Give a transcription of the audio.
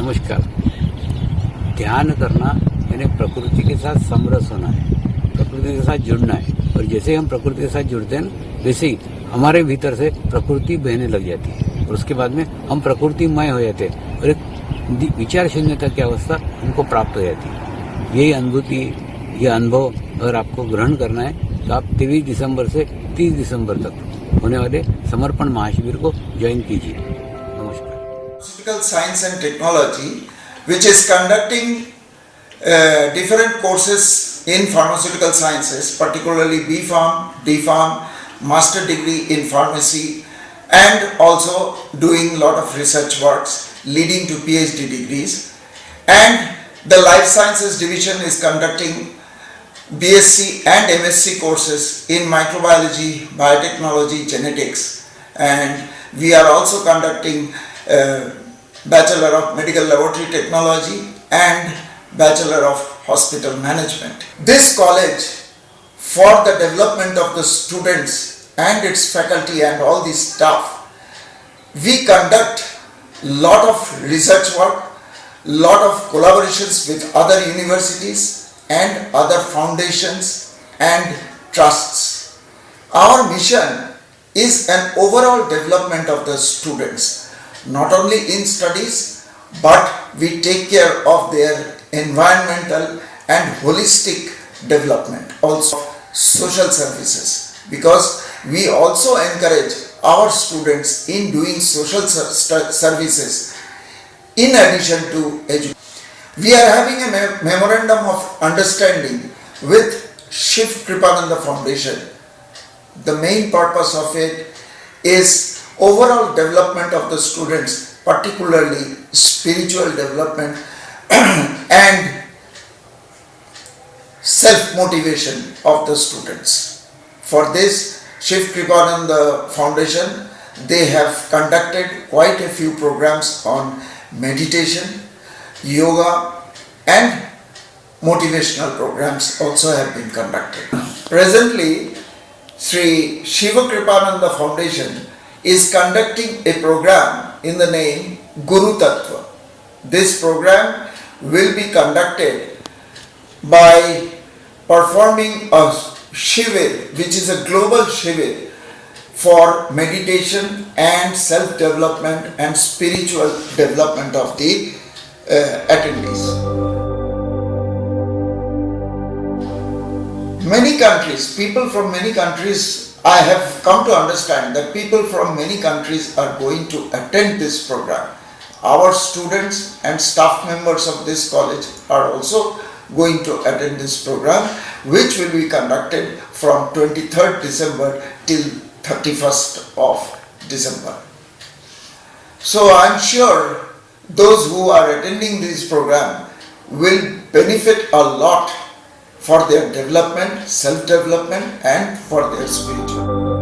नमस्कार। ध्यान करना यानी प्रकृति के साथ समरस होना है, प्रकृति के साथ जुड़ना है। और जैसे हम प्रकृति के साथ जुड़ते हैं वैसे ही हमारे भीतर से प्रकृति बहने लग जाती है और उसके बाद में हम प्रकृतिमय हो जाते हैं और एक विचार शून्यता की अवस्था हमको प्राप्त हो जाती है। यही अनुभूति, ये अनुभव अगर आपको ग्रहण करना है तो आप 23 दिसंबर से 30 दिसंबर तक होने वाले समर्पण महाशिविर को ज्वाइन कीजिए। नमस्कार। Pharmaceutical Science and Technology, which is conducting different courses in pharmaceutical sciences, particularly B.Pharm, D.Pharm, Master Degree in Pharmacy, and also doing a lot of research works leading to PhD degrees. And the Life Sciences Division is conducting BSc and MSc courses in microbiology, biotechnology, genetics, and we are also conducting Bachelor of Medical Laboratory Technology and Bachelor of Hospital Management. This college, for the development of the students and its faculty and all the staff, we conduct lot of research work, lot of collaborations with other universities and other foundations and trusts. Our mission is an overall development of the students, not only in studies, but we take care of their environmental and holistic development, also social services, because we also encourage our students in doing social services in addition to education. We are having a memorandum of understanding with Shiv Kripananda Foundation. The main purpose of it is overall development of the students, particularly spiritual development and self-motivation of the students. For this, Shiv Kripananda Foundation, they have conducted quite a few programs on meditation, yoga, and motivational programs also have been conducted. Presently, Sri Shiva Kripananda Foundation is conducting a program in the name Guru Tattva. This program will be conducted by performing a shivir, which is a global shivir for meditation and self-development and spiritual development of the attendees. Many countries, people from many countries, I have come to understand that people from many countries are going to attend this program. Our students and staff members of this college are also going to attend this program, which will be conducted from 23rd December till 31st of December. So I am sure those who are attending this program will benefit a lot for their development, self-development, and for their spiritual.